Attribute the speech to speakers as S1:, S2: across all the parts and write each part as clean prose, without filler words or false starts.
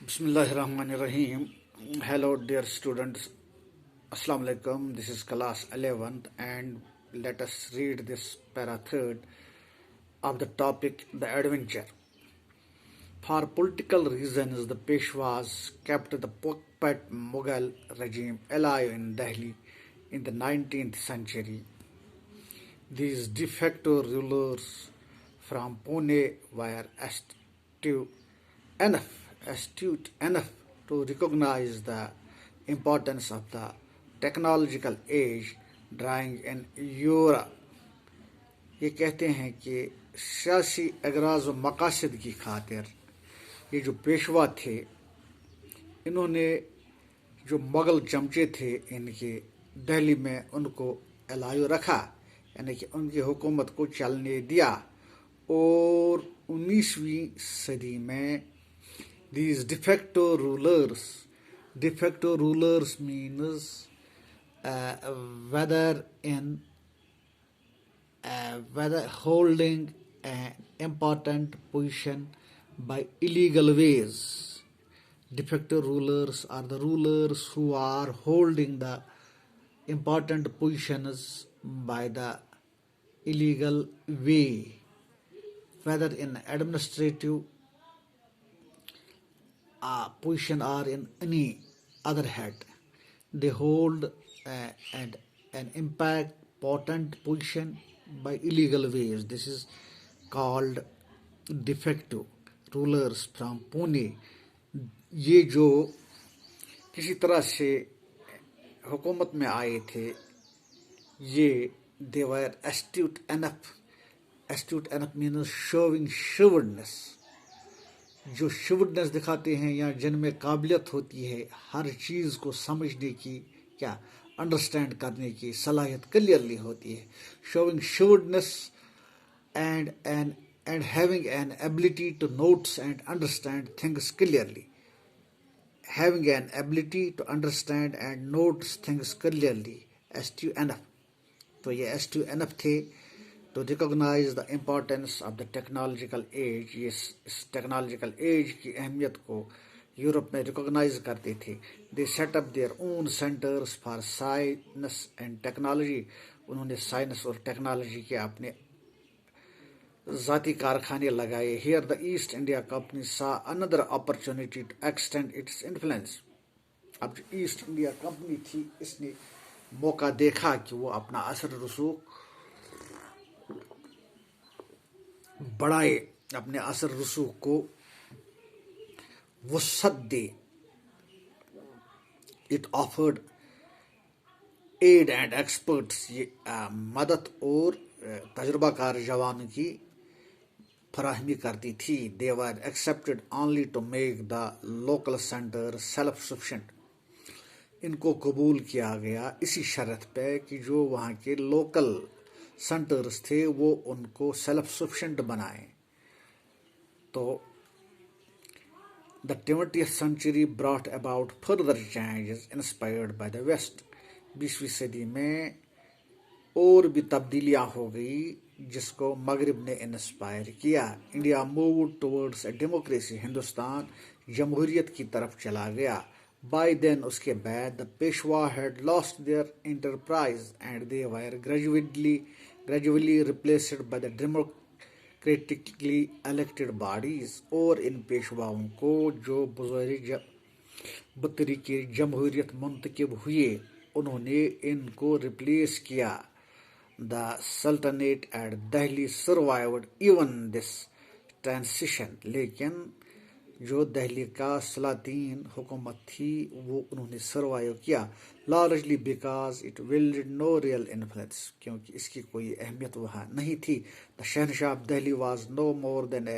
S1: Bismillahirrahmanirrahim. Hello, dear students. Assalamu alaikum. This is class 11th, and let us read this para third of the topic The Adventure. For political reasons, the Peshwas kept the puppet Mughal regime alive in Delhi in the 19th century. These de facto rulers from Pune were astute enough to recognize the importance of the technological age during in Europe. یہ کہتے ہیں کہ سیاسی اغراض و مقاصد کی خاطر یہ جو پیشوا تھے انہوں نے جو مغل چمچے تھے ان کے دہلی میں ان کو الائیو رکھا، یعنی کہ ان کی حکومت کو چلنے دیا، اور 19ویں صدی میں these de facto rulers means whether holding an important position by illegal ways. De facto rulers are the rulers who are holding the important positions by the illegal way, whether in administrative position or in any other head. They hold an important position by illegal ways. This is called de facto rulers from Pune. یہ جو کسی طرح سے حکومت میں آئے تھے یہ they were astute enough means showing shrewdness، جو shrewdness دکھاتے ہیں یا جن میں قابلیت ہوتی ہے ہر چیز کو سمجھنے کی، کیا انڈرسٹینڈ کرنے کی صلاحیت کلیئرلی ہوتی ہے. showing shrewdness and having an ability to notice and understand things clearly. Having an ability to understand and notice things clearly. astute enough. تو یہ astute enough تھے to recognize the importance of the technological age. یہ اس technological age کی اہمیت کو Europe میں recognise کرتے تھے. They set up their own centers for science and technology. انہوں نے سائنس اور ٹیکنالوجی کے اپنے ذاتی کارخانے لگائے. Here the East India Company saw another opportunity to extend its influence. اب جو ایسٹ انڈیا کمپنی تھی اس نے موقع دیکھا کہ وہ اپنا اثر رسوخ بڑھائے، اپنے اثر رسوخ کو وسعت دے. It offered aid and experts. یہ مدد اور تجربہ کار جوانوں کی فراہمی کرتی تھی. They were accepted only to make the local center self-sufficient. ان کو قبول کیا گیا اسی شرط پہ کہ جو وہاں کے لوکل سینٹرز تھے وہ ان کو سیلف سفیشینٹ بنائیں. تو the 20th century brought about further changes inspired by the West. 20ویں صدی میں اور بھی تبدیلیاں ہو گئی جس کو مغرب نے انسپائر کیا. India moved towards a democracy. Hindustan جمہوریت کی طرف چلا گیا. By then اس کے بعد the Peshwa had lost their enterprise and they were gradually replaced by the democratically elected bodies. اور ان پیشواؤں کو جو بطریقے جمہوریت منتخب ہوئے انہوں نے ان کو ریپلیس کیا. The Sultanate at Delhi survived even this transition. لیکن جو دہلی کا سلاطین حکومت تھی وہ انہوں نے سروائیو کیا. largely because it wielded no real influence. کیونکہ اس کی کوئی اہمیت وہاں نہیں تھی. The شہنشاہ of Delhi was no more than a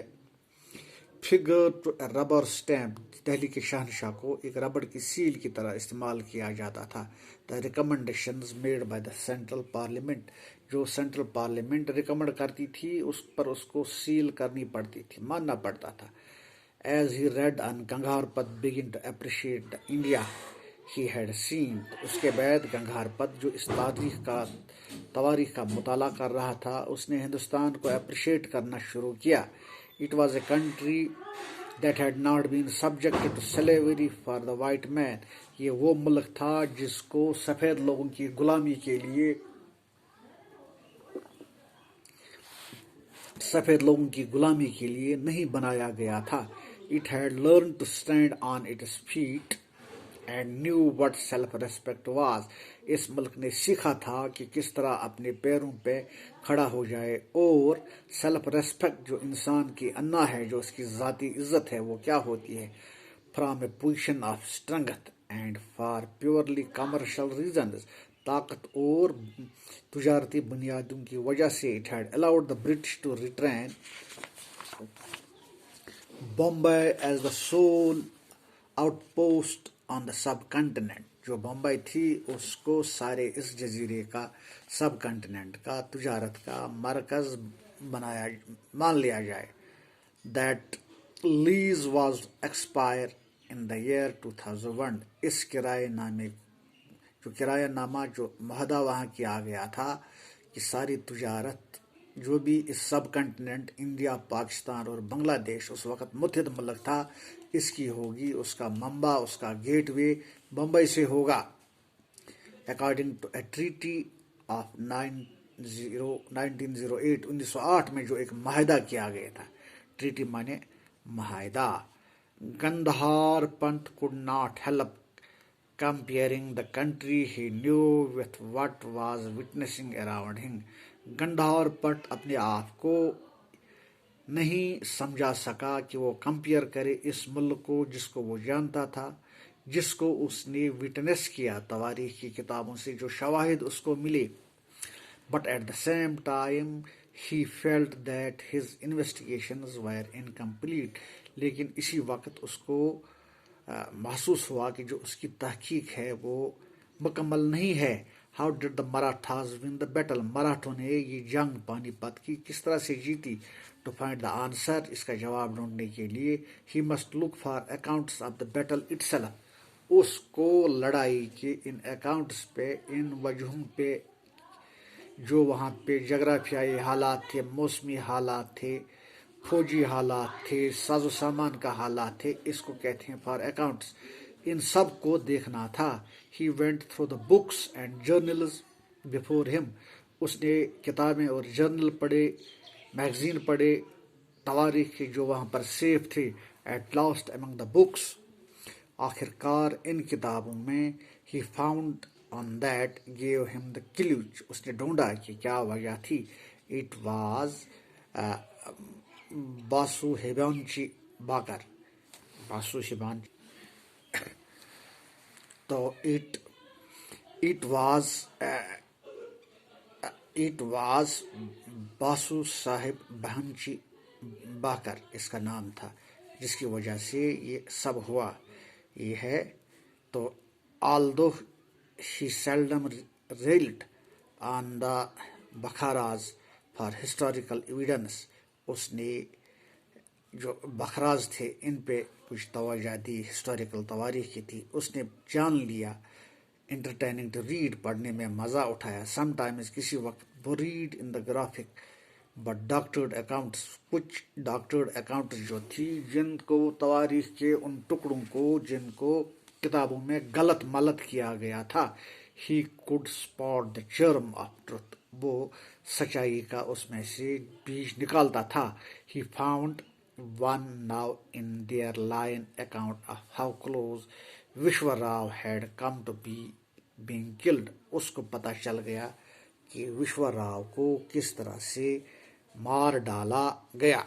S1: figure to a rubber stamp. Delhi کے شہنشاہ کو ایک ربڑ کی سیل کی طرح استعمال کیا جاتا تھا. The recommendations made by the central parliament. جو سینٹرل پارلیمنٹ ریکمنڈ کرتی تھی اس پر اس کو سیل کرنی پڑتی تھی، ماننا پڑتا تھا. As he read on Gangar Path began to appreciate the India he had seen. اس کے بعد گنگھار پت جو اس تواریخ کا مطالعہ کر رہا تھا اس نے ہندوستان کو اپریشیٹ کرنا شروع کیا. It was a country that had not been subjected to slavery for the white man. یہ وہ ملک تھا جس کو سفید لوگوں کی غلامی کے لیے نہیں بنایا گیا تھا. It had learned to stand on its feet and knew what self-respect was. اس ملک نے سیکھا تھا کہ کس طرح اپنے پیروں پہ کھڑا ہو جائے اور سیلف ریسپیکٹ جو انسان کی انا ہے، جو اس کی ذاتی عزت ہے، وہ کیا ہوتی ہے. From a position of strength and for purely commercial reasons, طاقت اور تجارتی بنیادوں کی وجہ سے. It had allowed the British to retain Bombay as the sole outpost on the subcontinent. جو بمبئی تھی اس کو سارے اس جزیرے کا، سب کنٹیننٹ کا، تجارت کا مرکز مان لیا جائے. That lease was expire in the year 2001. اس کرایہ نامہ جو معاہدہ وہاں کیا گیا تھا کہ ساری تجارت جو بھی اس سب کنٹیننٹ انڈیا، پاکستان اور بنگلہ دیش اس وقت متحد ملک تھا، اس کی ہوگی، اس کا منبع، اس کا گیٹ وے بمبئی سے ہوگا. According to a treaty of 1908 میں جو ایک معاہدہ کیا گیا تھا. ٹریٹی مانے معاہدہ. Gandhar Pant could not help comparing the country he knew with what was witnessing around him. Gandhar Pant اپنے آپ کو نہیں سمجھا سکا کہ وہ کمپیئر کرے اس ملک کو جس کو وہ جانتا تھا، جس کو اس نے وٹنس کیا تواریخ کی کتابوں سے، جو شواہد اس کو ملے. But at the same time he felt that his investigations were incomplete. لیکن اسی وقت اس کو محسوس ہوا کہ جو اس کی تحقیق ہے وہ مکمل نہیں ہے. How did the Marathas win the battle? مراٹھوں نے یہ جنگ پانی پت کی کس طرح سے جیتی. To find the answer، اس کا جواب ڈھونڈنے کے لیے he must look for accounts of the battle itself. اس کو لڑائی کے ان اکاؤنٹس پہ، ان وجہوں پہ جو وہاں پہ جغرافیائی حالات تھے، موسمی حالات تھے، فوجی حالات تھے، ساز و سامان کا حالات تھے، اس کو کہتے ہیں فار اکاؤنٹس. ان سب کو دیکھنا تھا. He went through the books and journals before him. اس نے کتابیں اور جرنل پڑھے، میگزین پڑھے تواریخ کے جو وہاں پر سیف تھے. At last among the books، آخر کار ان کتابوں میں he found on that gave him the clue. اس نے ڈھونڈا کہ کیا وجہ تھی. It was باسو ہیبانچی باکر. باسو ہیبانچی. تو it was باسو صاحب بہنچی باکر اس کا نام تھا، جس کی وجہ سے یہ سب ہوا. یہ ہے تو although he seldom relied on the Bakharas for historical evidence، اس نے جو بخراز تھے ان پہ کچھ توجہ دی، ہسٹوریکل تواریخ کی تھی. اس نے جان لیا. انٹرٹیننگ ٹو ریڈ، پڑھنے میں مزہ اٹھایا. سم ٹائمز، کسی وقت، bred in the graphic but doctored accounts, کچھ ڈاکٹرڈ اکاؤنٹس جو تھی جن کو تواریخ کے ان ٹکڑوں کو جن کو کتابوں میں غلط ملت کیا گیا تھا. ہی کوڈ اسپاٹ دا جرم آف ٹروتھ، وہ سچائی کا اس میں سے بیج نکالتا تھا. He found one now in their line account of how close Vishwa Rao had come to be being killed. اس کو پتہ چل گیا کہ وشوا راؤ کو کس طرح سے مار ڈالا گیا.